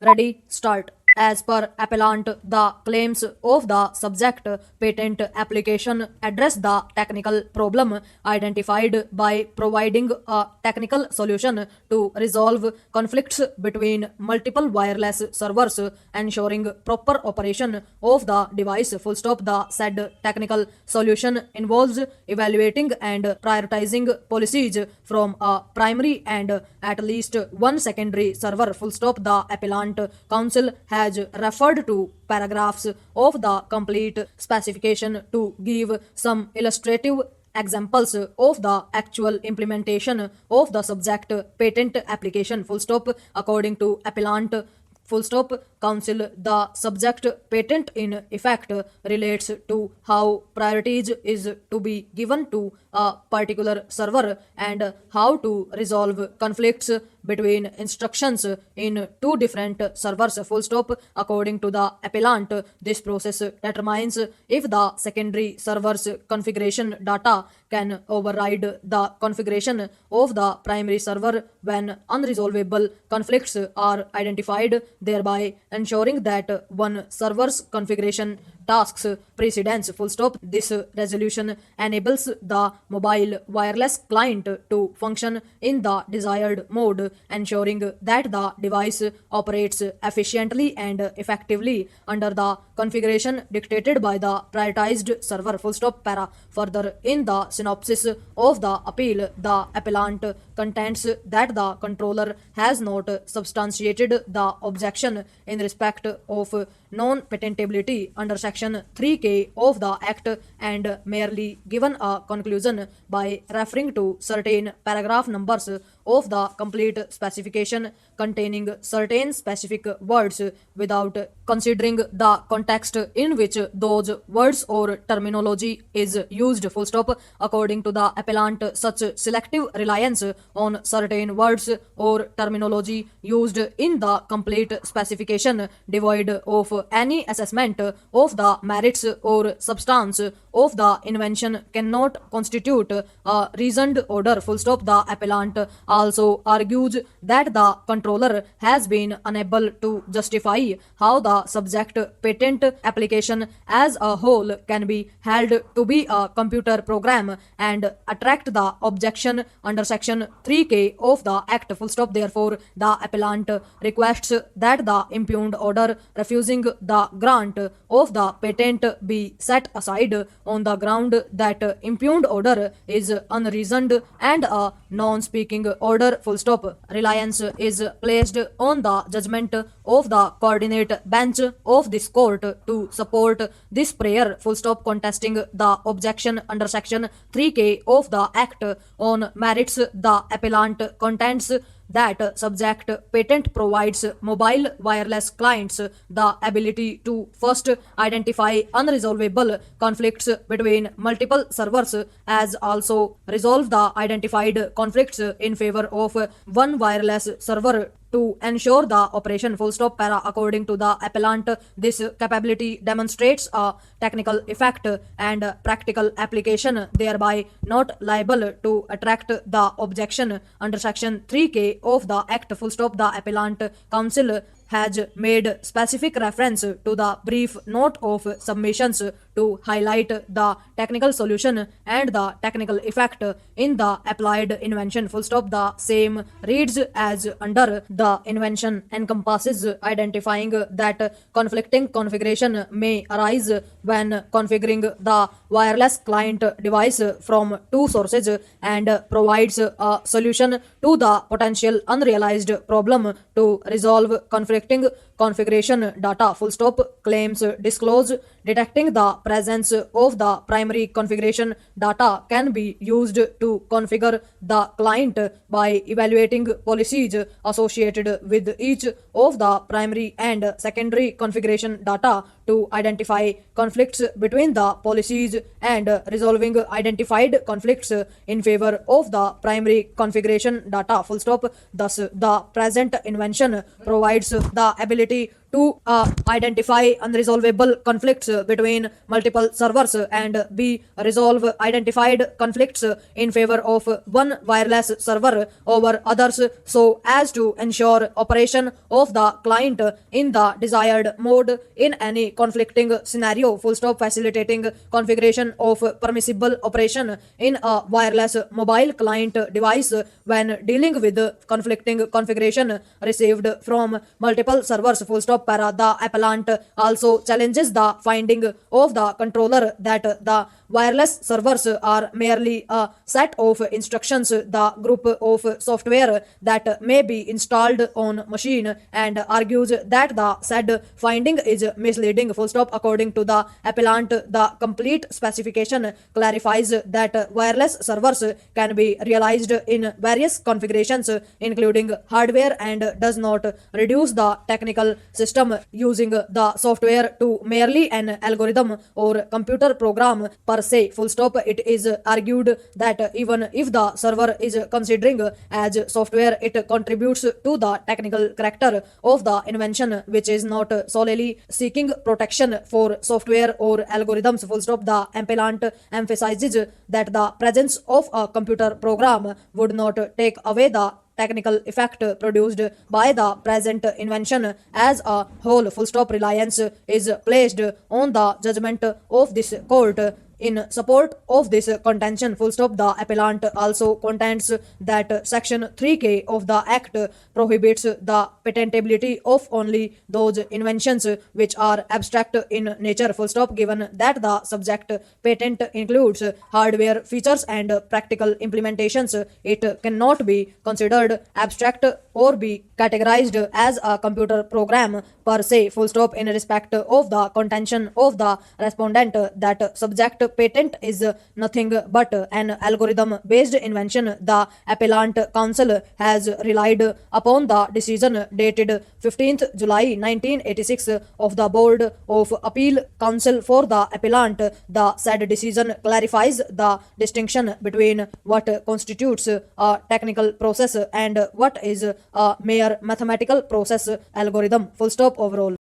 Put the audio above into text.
Ready, start. As per appellant, the claims of the subject patent application address the technical problem identified by providing a technical solution to resolve conflicts between multiple wireless servers, ensuring proper operation of the device. Full stop. The said technical solution involves evaluating and prioritizing policies from a primary and at least one secondary server. Full stop. The appellant counsel has referred to paragraphs of the complete specification to give some illustrative examples of the actual implementation of the subject patent application. Full stop. According to appellant, full stop, counsel, the subject patent in effect relates to how priorities is to be given to a particular server and how to resolve conflicts between instructions in two different servers. Full stop. According to the appellant, this process determines if the secondary server's configuration data can override the configuration of the primary server when unresolvable conflicts are identified, thereby ensuring that one server's configuration tasks precedence. Full stop. This resolution enables the mobile wireless client to function in the desired mode, ensuring that the device operates efficiently and effectively under the configuration dictated by the prioritized server. Full stop. Para. Further, in the synopsis of the appeal, the appellant contends that the controller has not substantiated the objection in respect of non-patentability under section 3K of the Act and merely given a conclusion by referring to certain paragraph numbers of the complete specification containing certain specific words without considering the context in which those words or terminology is used. Full stop. According to the appellant, such selective reliance on certain words or terminology used in the complete specification devoid of any assessment of the merits or substance of the invention cannot constitute a reasoned order. Full stop. The appellant also argues that the controller has been unable to justify how the subject patent application as a whole can be held to be a computer program and attract the objection under section 3K of the Act. Full stop. Therefore, the appellant requests that the impugned order refusing the grant of the patent be set aside on the ground that impugned order is unreasoned and a non-speaking order. Full stop. Reliance is placed on the judgment of the coordinate bench of this court to support this prayer. Full stop. Contesting the objection under section 3K of the Act on merits, the appellant contends that subject patent provides mobile wireless clients the ability to first identify unresolvable conflicts between multiple servers as also resolve the identified conflicts in favor of one wireless server to ensure the operation. Full stop. Para. According to the appellant, this capability demonstrates a technical effect and practical application, thereby not liable to attract the objection under section 3K of the Act. Full stop. The appellant counsel has made specific reference to the brief note of submissions to highlight the technical solution and the technical effect in the applied invention. Full stop. The same reads as under: the invention encompasses identifying that conflicting configuration may arise when configuring the wireless client device from two sources and provides a solution to the potential unrealized problem to resolve conflicting configuration data. Full stop. Claims disclose detecting the presence of the primary configuration data can be used to configure the client by evaluating policies associated with each of the primary and secondary configuration data to identify conflicts between the policies and resolving identified conflicts in favor of the primary configuration data. Full stop. Thus, the present invention provides the ability to identify unresolvable conflicts between multiple servers and b resolve identified conflicts in favor of one wireless server over others so as to ensure operation of the client in the desired mode in any conflicting scenario. Full stop. Facilitating configuration of permissible operation in a wireless mobile client device when dealing with conflicting configuration received from multiple servers. Full stop. Para. The appellant also challenges the finding of the controller that the wireless servers are merely a set of instructions, the group of software that may be installed on machine, and argues that the said finding is misleading. Full stop. According to the appellant, the complete specification clarifies that wireless servers can be realized in various configurations, including hardware, and does not reduce the technical system using the software to merely an algorithm or computer program per se. Full stop. It is argued that even if the server is considering as software, it contributes to the technical character of the invention, which is not solely seeking protection for software or algorithms. Full stop. The appellant emphasizes that the presence of a computer program would not take away the technical effect produced by the present invention as a whole. Full stop. Reliance is placed on the judgment of this court in support of this contention. Full stop. The appellant also contends that Section 3K of the Act prohibits the patentability of only those inventions which are abstract in nature. Full stop. Given that the subject patent includes hardware features and practical implementations, it cannot be considered abstract or be categorized as a computer program per se. Full stop. In respect of the contention of the respondent that subject patent is nothing but an algorithm based invention, the appellant counsel has relied upon the decision dated 15th July 1986 of the Board of Appeal Council for the appellant. The said decision clarifies the distinction between what constitutes a technical process and what is a mere mathematical process algorithm. Full stop. Overall.